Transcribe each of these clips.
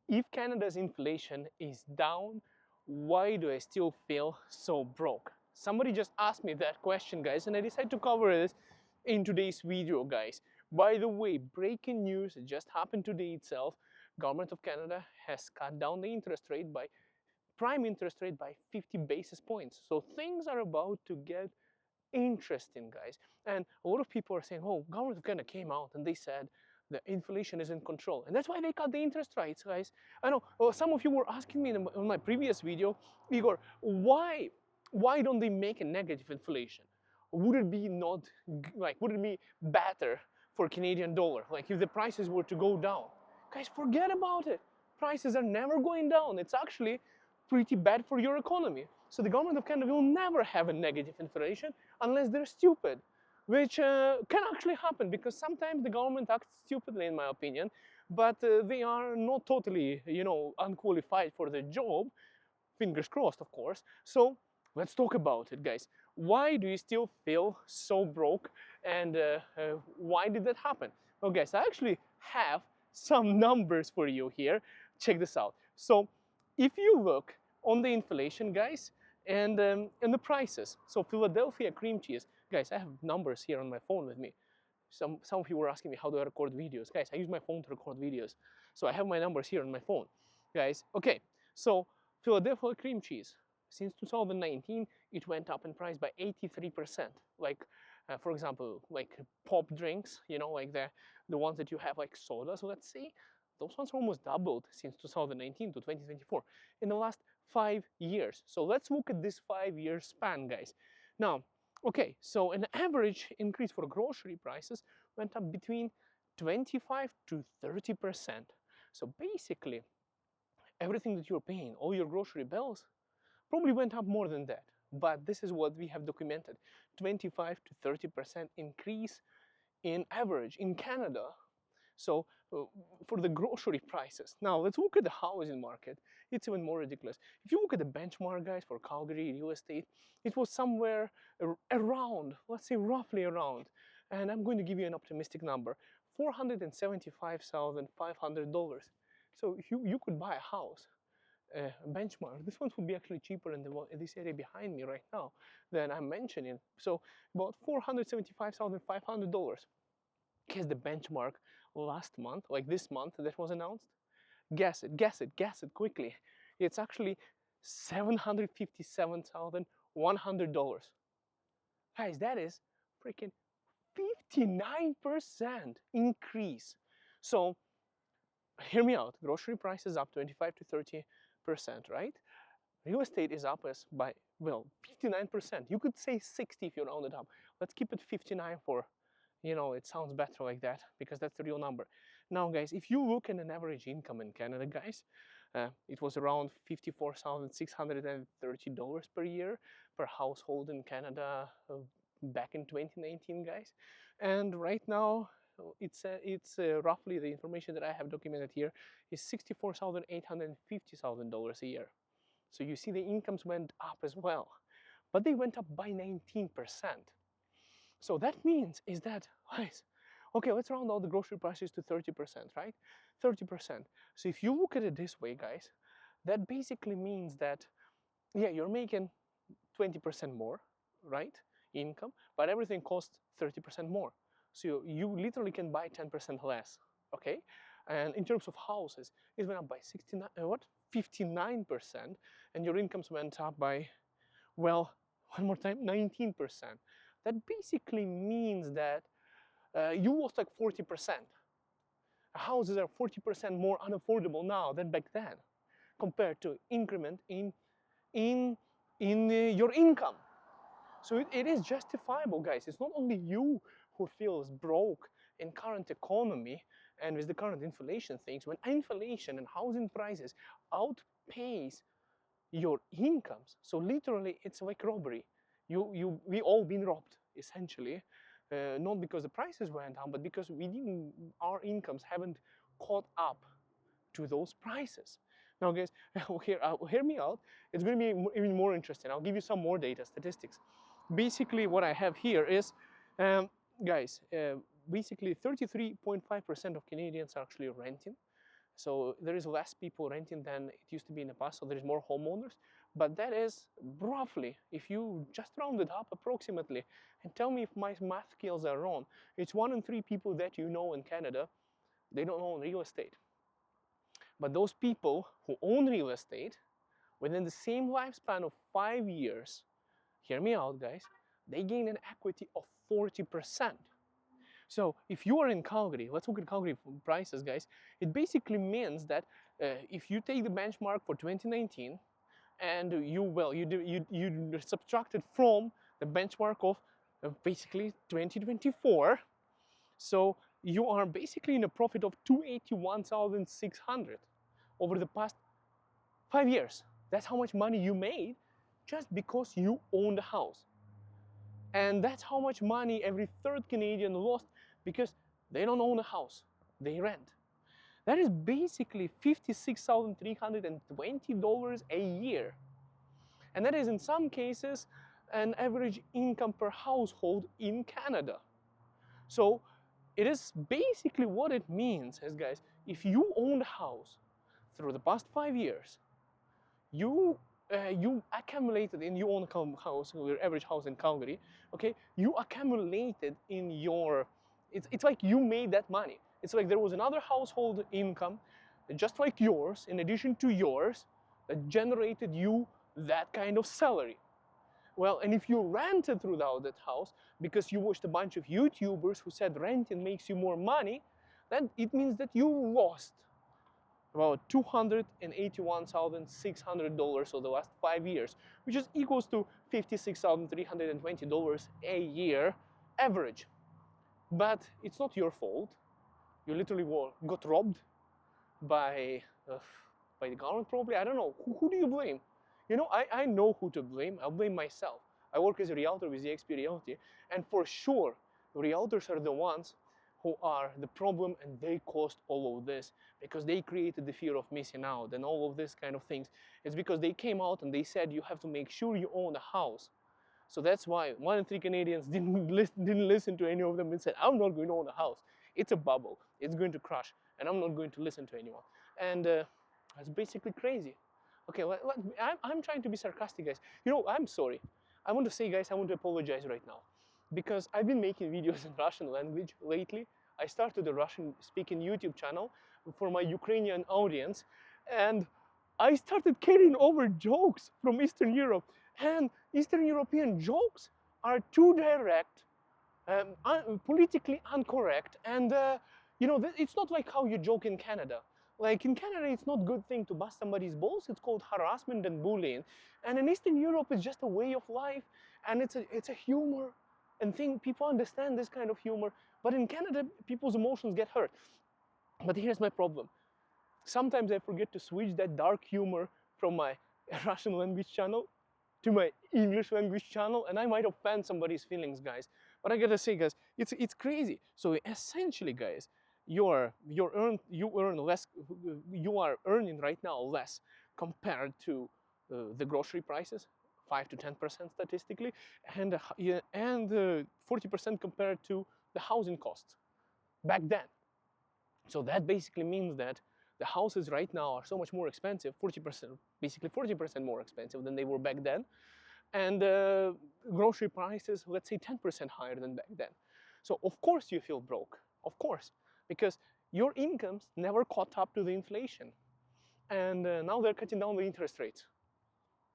If Canada's inflation is down, why do I still feel so broke? Somebody just asked me that question, guys, and I decided to cover this in today's video, guys. By the way, breaking news, it just happened today itself. Government of Canada has cut down the prime interest rate by 50 basis points. So things are about to get interesting, guys. And a lot of people are saying, oh, government of Canada came out and they said the inflation is in control. And that's why they cut the interest rates, guys. I know some of you were asking me in my previous video, Igor, why don't they make a negative inflation? Would it be not, would it be better for Canadian dollar? Like if the prices were to go down? Guys, forget about it. Prices are never going down. It's actually pretty bad for your economy. So the government of Canada will never have a negative inflation unless they're stupid, which can actually happen because sometimes the government acts stupidly, in my opinion, but they are not totally, unqualified for the job. Fingers crossed, of course. So let's talk about it, guys. Why do you still feel so broke, and why did that happen? Well, guys, I actually have some numbers for you here. Check this out. So if you look on the inflation, guys, and the prices. So Philadelphia cream cheese, guys, I have numbers here on my phone with me. Some of you were asking me how do I record videos. Guys, I use my phone to record videos. So I have my numbers here on my phone. Guys, okay, so Philadelphia cream cheese, since 2019, it went up in price by 83%. Like, for example, like pop drinks, like the ones that you have like sodas, let's say, those ones almost doubled since 2019 to 2024 in the last 5 years. So let's look at this 5-year span, guys. Now, okay, so an average increase for grocery prices went up between 25 to 30%. So basically, everything that you're paying, all your grocery bills, probably went up more than that. But this is what we have documented, 25 to 30% increase in average in Canada. So for the grocery prices. Now let's look at the housing market. It's even more ridiculous. If you look at the benchmark, guys, for Calgary real estate, it was somewhere around, let's say roughly around, and I'm going to give you an optimistic number, $475,500. So you could buy a house, benchmark. This one would be actually cheaper in this area behind me right now than I'm mentioning. So about $475,500. Guess the benchmark last month, like this month that was announced? Guess it, guess it, guess it quickly. It's actually $757,100. Guys, that is freaking 59% increase. So hear me out. Grocery prices up 25 to 30%, right? Real estate is up by, well, 59%. You could say 60 if you round it up. Let's keep it 59 for, it sounds better like that because that's the real number. Now, guys, if you look at an average income in Canada, guys, it was around $54,630 per year per household in Canada back in 2019, guys. And right now, it's roughly, the information that I have documented here is $64,850 a year. So you see the incomes went up as well, but they went up by 19%. So that means is that, guys, okay, let's round out the grocery prices to 30%, right? 30%. So if you look at it this way, guys, that basically means that, yeah, you're making 20% more, right, income, but everything costs 30% more. So you literally can buy 10% less, okay? And in terms of houses, it went up by 59%, and your incomes went up by, well, one more time, 19%. That basically means that you lost like 40%. Houses are 40% more unaffordable now than back then, compared to increment in your income. So it is justifiable, guys. It's not only you who feels broke in current economy and with the current inflation things. When inflation and housing prices outpace your incomes, so literally it's like robbery. We all been robbed essentially, not because the prices went down, but because our incomes haven't caught up to those prices. Now, guys, hear me out. It's going to be even more interesting. I'll give you some more data, statistics. Basically, what I have here is, guys, basically 33.5% of Canadians are actually renting. So there is less people renting than it used to be in the past, so there is more homeowners. But that is roughly, if you just round it up approximately, and tell me if my math skills are wrong, it's 1 in 3 people that you know in Canada, they don't own real estate. But those people who own real estate, within the same lifespan of 5 years, hear me out guys, they gain an equity of 40%. So if you are in Calgary, let's look at Calgary prices, guys. It basically means that if you take the benchmark for 2019 and you subtract it from the benchmark of basically 2024, so you are basically in a profit of 281,600 over the past 5 years. That's how much money you made just because you owned a house. And that's how much money every third Canadian lost because they don't own a house, they rent. That is basically $56,320 a year. And that is in some cases an average income per household in Canada. So it is basically what it means is, guys, if you own a house through the past 5 years, you accumulated in your own house, your average house in Calgary, okay, you accumulated in your, it's like you made that money. It's like there was another household income, just like yours, in addition to yours, that generated you that kind of salary. Well, and if you rented throughout that house because you watched a bunch of YouTubers who said renting makes you more money, then it means that you lost about $281,600 over the last 5 years, which is equals to $56,320 a year average. But it's not your fault. You literally got robbed by the government probably. I don't know. Who do you blame? You know, I know who to blame. I'll blame myself. I work as a realtor with eXp Realty, and for sure, realtors are the ones who are the problem, and they caused all of this because they created the fear of missing out and all of this kind of things. It's because they came out and they said you have to make sure you own a house. So that's why 1 in 3 Canadians didn't listen to any of them and said, I'm not going to own a house. It's a bubble. It's going to crash, and I'm not going to listen to anyone. And that's basically crazy. Okay, I'm trying to be sarcastic, guys. You know, I'm sorry. I want to say, guys, I want to apologize right now because I've been making videos in Russian language lately. I started a Russian-speaking YouTube channel for my Ukrainian audience, and I started carrying over jokes from Eastern Europe. And Eastern European jokes are too direct, politically incorrect, and you know, it's not like how you joke in Canada. Like in Canada, it's not a good thing to bust somebody's balls. It's called harassment and bullying. And in Eastern Europe, it's just a way of life, and it's a humor, and people understand this kind of humor. But in Canada, people's emotions get hurt. But here's my problem. Sometimes I forget to switch that dark humor from my Russian language channel to my English language channel, and I might offend somebody's feelings, guys. But I gotta say, guys, it's crazy. So essentially, guys, you are earning right now less compared to the grocery prices, 5 to 10% statistically, and 40% compared to the housing costs back then. So that basically means that the houses right now are so much more expensive, 40%, basically 40% more expensive than they were back then. And grocery prices, let's say 10% higher than back then. So of course you feel broke, of course, because your incomes never caught up to the inflation. And now they're cutting down the interest rates.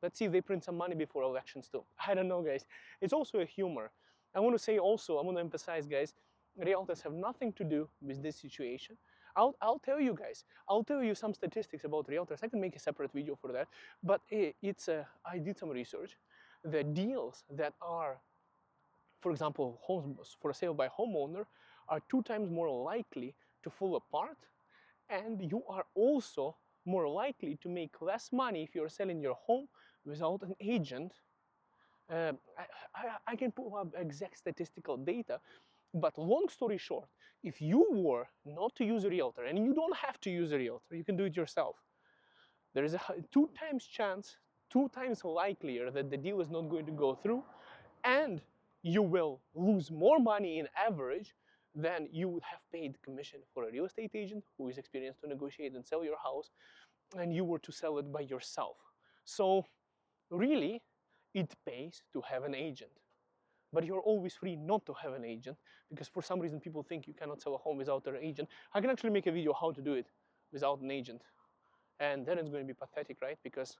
Let's see if they print some money before elections too. I don't know, guys. It's also a humor. I want to say also, I want to emphasize, guys, realtors have nothing to do with this situation. I'll tell you guys, I'll tell you some statistics about realtors. I can make a separate video for that, but I did some research. The deals that are, for example, homes for sale by homeowner are 2 times more likely to fall apart, and you are also more likely to make less money if you're selling your home without an agent. I can pull up exact statistical data, but long story short, if you were not to use a realtor, and you don't have to use a realtor, you can do it yourself, there is a 2 times chance, 2 times likelier that the deal is not going to go through, and you will lose more money in average then you would have paid commission for a real estate agent who is experienced to negotiate and sell your house, and you were to sell it by yourself. So really, it pays to have an agent. But you're always free not to have an agent, because for some reason people think you cannot sell a home without an agent. I can actually make a video how to do it without an agent. And then it's going to be pathetic, right? Because,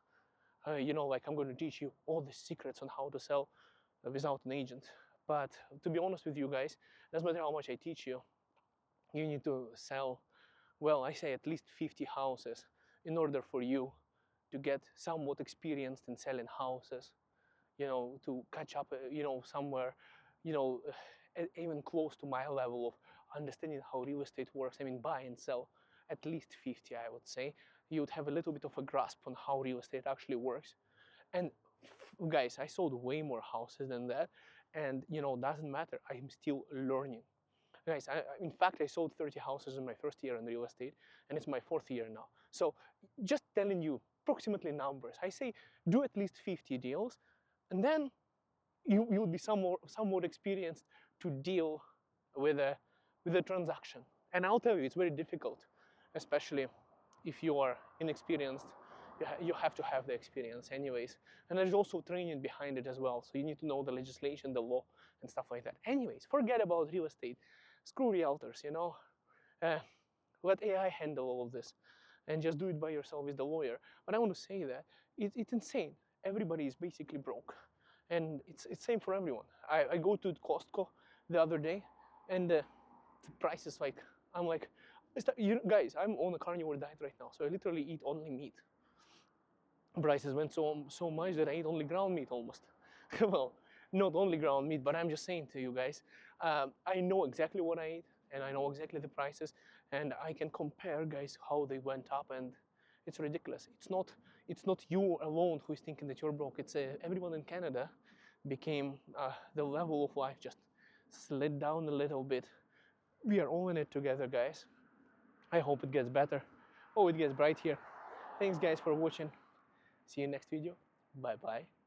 you know, like I'm going to teach you all the secrets on how to sell without an agent. But to be honest with you guys, doesn't matter how much I teach you, you need to sell, well, I say at least 50 houses in order for you to get somewhat experienced in selling houses, you know, to catch up, you know, somewhere, you know, even close to my level of understanding how real estate works. I mean, buy and sell, at least 50, I would say. You would have a little bit of a grasp on how real estate actually works. And guys, I sold way more houses than that, and you know, doesn't matter, I'm still learning. Guys, in fact, I sold 30 houses in my first year in real estate, and it's my fourth year now. So just telling you approximately numbers, I say do at least 50 deals, and then you'll be somewhat experienced to deal with a transaction. And I'll tell you, it's very difficult, especially if you are inexperienced. You have to have the experience anyways. And there's also training behind it as well. So you need to know the legislation, the law, and stuff like that. Anyways, forget about real estate. Screw realtors, you know. Let AI handle all of this and just do it by yourself with the lawyer. But I want to say that it's insane. Everybody is basically broke. And it's same for everyone. I go to Costco the other day, and the price is like, I'm like, you guys, I'm on a carnivore diet right now, so I literally eat only meat. Prices went so much that I eat only ground meat almost. Well, not only ground meat, but I'm just saying to you guys, I know exactly what I eat, and I know exactly the prices, and I can compare, guys, how they went up, and it's ridiculous. It's not you alone who is thinking that you're broke. It's everyone in Canada became the level of life just slid down a little bit. We are all in it together, guys. I hope it gets better. Oh, it gets bright here. Thanks, guys, for watching. See you next video. Bye bye.